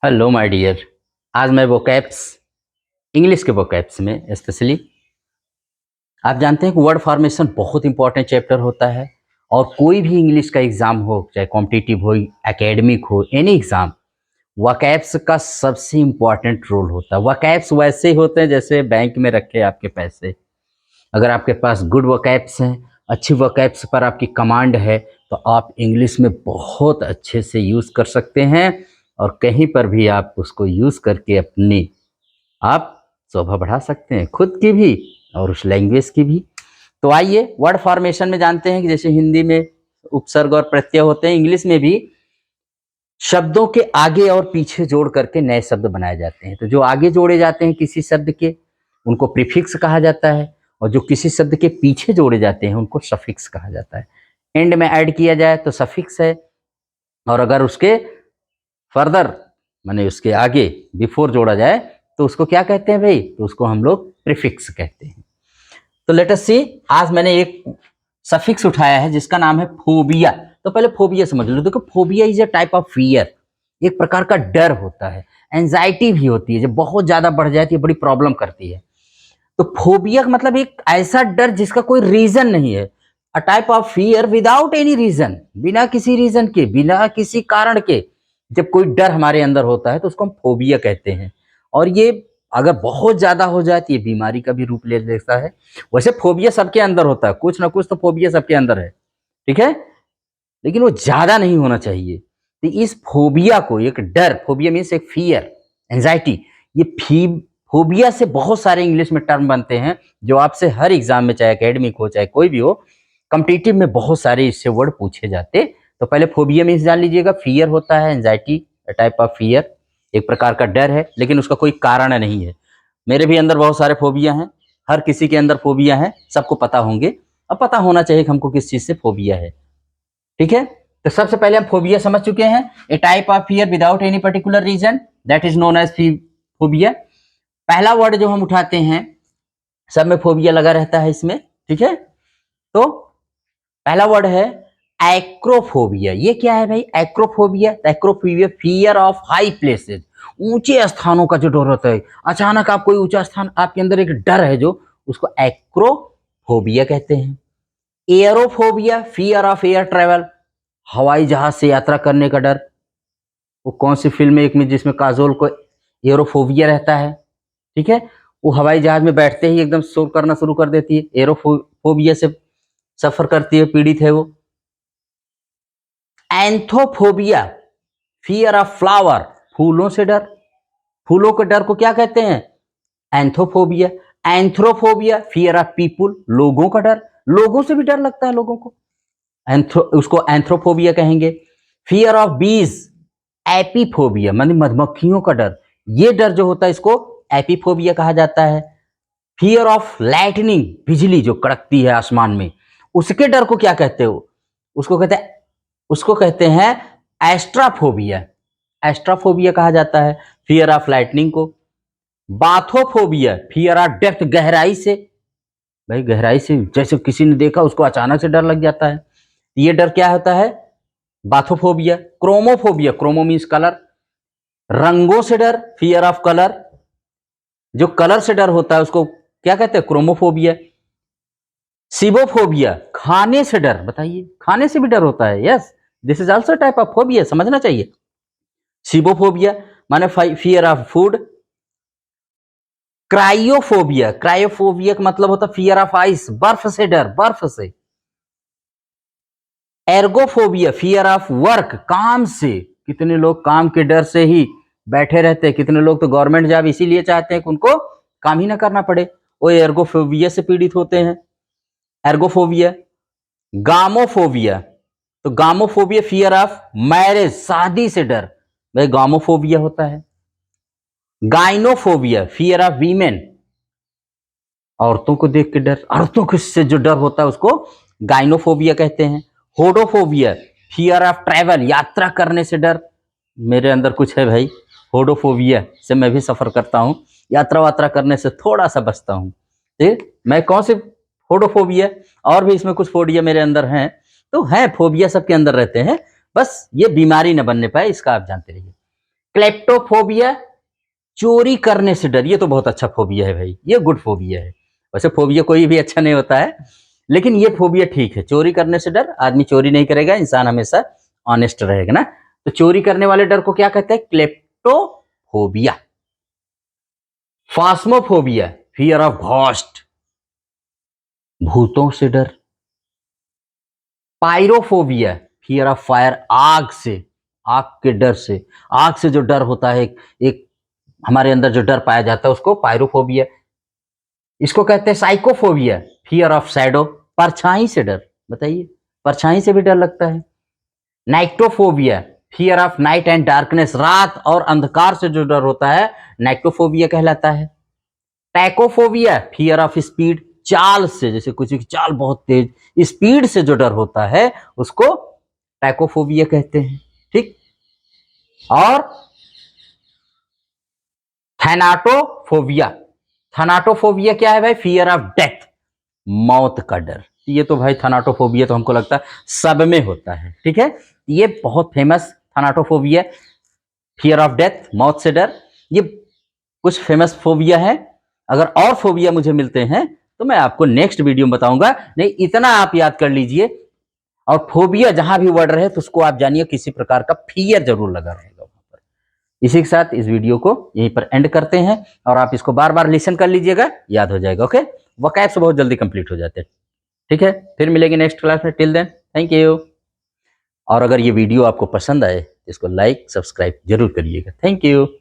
Hello my dear. आज मैं vocabs English के वोकैब्स में स्पेशली आप जानते हैं कि वर्ड फॉर्मेशन बहुत इंपॉर्टेंट चैप्टर होता है। और कोई भी इंग्लिश का एग्ज़ाम हो, चाहे कॉम्पिटिटिव हो, एकेडमिक हो, एनी एग्ज़ाम, वोकैब्स का सबसे इम्पॉर्टेंट रोल होता है। वोकैब्स वैसे होते हैं जैसे बैंक में रखे आपके पैसे। अगर आपके पास गुड वोकैब्स हैं, अच्छी वोकैब्स पर आपकी कमांड है, तो आप इंग्लिश में बहुत अच्छे से यूज़ कर सकते हैं और कहीं पर भी आप उसको यूज़ करके अपनी आप शोभा बढ़ा सकते हैं, खुद की भी और उस लैंग्वेज की भी। तो आइए वर्ड फॉर्मेशन में जानते हैं कि जैसे हिंदी में उपसर्ग और प्रत्यय होते हैं, इंग्लिश में भी शब्दों के आगे और पीछे जोड़ करके नए शब्द बनाए जाते हैं। तो जो आगे जोड़े जाते हैं किसी शब्द के, उनको प्रीफिक्स कहा जाता है, और जो किसी शब्द के पीछे जोड़े जाते हैं उनको सफिक्स कहा जाता है। एंड में ऐड किया जाए तो सफिक्स है, और अगर उसके फर्दर माने उसके आगे बिफोर जोड़ा जाए तो उसको क्या कहते हैं भाई? तो उसको हम लोग प्रीफिक्स कहते हैं। तो लेट अस सी, आज मैंने एक सफिक्स उठाया है जिसका नाम है फोबिया। तो पहले फोबिया समझ लो। देखो, phobia is a type of fear, एक प्रकार का डर होता है। एंजाइटी भी होती है, जब बहुत ज्यादा बढ़ जाती है बड़ी प्रॉब्लम करती है। तो फोबिया का मतलब एक ऐसा डर जिसका कोई रीजन नहीं है। A type of fear without any reason, बिना किसी रीजन के, बिना किसी कारण के जब कोई डर हमारे अंदर होता है तो उसको हम फोबिया कहते हैं। और ये अगर बहुत ज्यादा हो जाए तो ये बीमारी का भी रूप ले लेता है। वैसे फोबिया सबके अंदर होता है, कुछ ना कुछ तो फोबिया सबके अंदर है, ठीक है, लेकिन वो ज्यादा नहीं होना चाहिए। तो इस फोबिया को, एक डर, फोबिया मीन्स एक फियर, एंजाइटी, ये फी फोबिया से बहुत सारे इंग्लिश में टर्म बनते हैं जो आपसे हर एग्जाम में, चाहे एकेडमिक हो चाहे कोई भी हो, कॉम्पिटिटिव में बहुत सारे इससे वर्ड पूछे जाते। तो पहले फोबिया मीन्स जान लीजिएगा, फियर होता है, एंजाइटी, टाइप ऑफ फियर, एक प्रकार का डर है लेकिन उसका कोई कारण नहीं है। मेरे भी अंदर बहुत सारे फोबिया हैं, हर किसी के अंदर फोबिया है, सबको पता होंगे। अब पता होना चाहिए कि हमको किस चीज से फोबिया है, ठीक है। तो सबसे पहले हम फोबिया समझ चुके हैं, a type of fear without any particular reason, that is known as phobia. पहला वर्ड जो हम उठाते हैं, सब में फोबिया लगा रहता है इसमें, ठीक है। तो पहला वर्ड है एक्रोफोबिया। ये क्या है भाई? Acrophobia, acrophobia fear of high places, ऊंचे स्थानों का जो डर होता है। अचानक आप कोई ऊंचा स्थान, आपके अंदर एक डर है जो, उसको एक्रोफोबिया कहते हैं। Aerophobia, fear of air travel, हवाई जहाज से यात्रा करने का डर। वो कौन सी फिल्म है एक में जिसमें काजोल को एयरोफोबिया रहता है, ठीक है। वो हवाई जहाज में बैठते ही एकदम शोर करना शुरू कर देती है, एयरोफोबिया से सफर करती है, पीड़ित है वो। एंथोफोबिया, फियर ऑफ फ्लावर, फूलों से डर। फूलों के डर को क्या कहते हैं? एंथोफोबिया। एंथ्रोफोबिया, फियर ऑफ पीपुल, लोगों का डर, लोगों से भी डर लगता है लोगों को, उसको एंथ्रोफोबिया कहेंगे। फियर ऑफ बीज, एपीफोबिया, माने मधुमक्खियों का डर। ये डर जो होता है इसको एपीफोबिया कहा जाता है। फियर ऑफ लाइटनिंग, बिजली जो कड़कती है आसमान में, उसके डर को क्या कहते हो? उसको कहते हैं एस्ट्राफोबिया। एस्ट्राफोबिया कहा जाता है फियर ऑफ लाइटनिंग को। बाथोफोबिया, फियर ऑफ डेप्थ, गहराई से। भाई गहराई से जैसे किसी ने देखा उसको अचानक से डर लग जाता है, ये डर क्या होता है? बाथोफोबिया। क्रोमोफोबिया, क्रोमो मीन्स कलर, रंगों से डर, फियर ऑफ कलर। जो कलर से डर होता है उसको क्या कहते हैं? क्रोमोफोबिया। सिबोफोबिया, खाने से डर। बताइए, खाने से भी डर होता है? Yes, this is also type of phobia, समझना चाहिए। सिबोफोबिया माने फियर ऑफ फूड। क्रायोफोबिया, क्रायोफोबिया का मतलब होता है फियर ऑफ आइस, बर्फ से डर, बर्फ से। एर्गोफोबिया, फियर ऑफ वर्क, काम से। कितने लोग काम के डर से ही बैठे रहते हैं, कितने लोग तो गवर्नमेंट जॉब इसीलिए चाहते हैं कि उनको काम ही ना करना पड़े, वो एर्गोफोबिया से पीड़ित होते हैं। एर्गोफोबिया। गामोफोबिया, तो गामोफोबिया फियर ऑफ मैरिज, शादी से डर, भाई गामोफोबिया होता है। गाइनोफोबिया, फियर ऑफ वीमेन, औरतों को देख के डर, औरतों के से जो डर होता है उसको गाइनोफोबिया कहते हैं। होडोफोबिया, फियर ऑफ ट्रैवल, यात्रा करने से डर। मेरे अंदर कुछ है भाई, होडोफोबिया से मैं भी सफर करता हूँ, यात्रा वात्रा करने से थोड़ा सा बचता हूँ। ठीक, मैं कौन से होडोफोबिया, और भी इसमें कुछ फोबिया मेरे अंदर हैं। तो है, फोबिया सबके अंदर रहते हैं, बस ये बीमारी न बनने पाए इसका आप जानते रहिए। क्लेप्टोफोबिया, चोरी करने से डर। ये तो बहुत अच्छा फोबिया है भाई, ये गुड फोबिया है। वैसे फोबिया कोई भी अच्छा नहीं होता है, लेकिन ये फोबिया ठीक है। चोरी करने से डर, आदमी चोरी नहीं करेगा, इंसान हमेशा ऑनेस्ट रहेगा ना। तो चोरी करने वाले डर को क्या कहते हैं? क्लेप्टोफोबिया। फास्मोफोबिया, फियर ऑफ घोस्ट, भूतों से डर। पायरोफोबिया, फियर ऑफ फायर, आग से, आग के डर से। आग से जो डर होता है, एक हमारे अंदर जो डर पाया जाता है उसको पायरोफोबिया। इसको कहते हैं साइकोफोबिया, फियर ऑफ शैडो, परछाई से डर। बताइए, परछाई से भी डर लगता है। Nyctophobia, fear of night and darkness, रात और अंधकार से जो डर होता है नाइक्टोफोबिया कहलाता है। टैकोफोबिया, फियर ऑफ स्पीड, चाल से, जैसे कुछ की चाल बहुत तेज, स्पीड से जो डर होता है उसको टैकोफोबिया कहते हैं। ठीक। और थैनाटोफोबिया, थैनाटोफोबिया क्या है भाई? फियर ऑफ डेथ, मौत का डर। ये तो भाई थैनाटोफोबिया तो हमको लगता है सब में होता है। ठीक है, ये बहुत फेमस थैनाटोफोबिया, फियर ऑफ डेथ, मौत से डर। ये कुछ फेमस फोबिया है। अगर और फोबिया मुझे मिलते हैं तो मैं आपको नेक्स्ट वीडियो में बताऊंगा। नहीं, इतना आप याद कर लीजिए। और फोबिया जहां भी वर्ड रहे तो उसको आप जानिए किसी प्रकार का फियर जरूर लगा रहेगा वहां पर। इसी के साथ इस वीडियो को यहीं पर एंड करते हैं, और आप इसको बार बार लिसन कर लीजिएगा, याद हो जाएगा। ओके, वकैब्स बहुत जल्दी कंप्लीट हो जाते हैं। ठीक है, फिर मिलेंगे नेक्स्ट क्लास में। Till then, thank you. और अगर ये वीडियो आपको पसंद आए तो इसको लाइक सब्सक्राइब जरूर करिएगा। Thank you.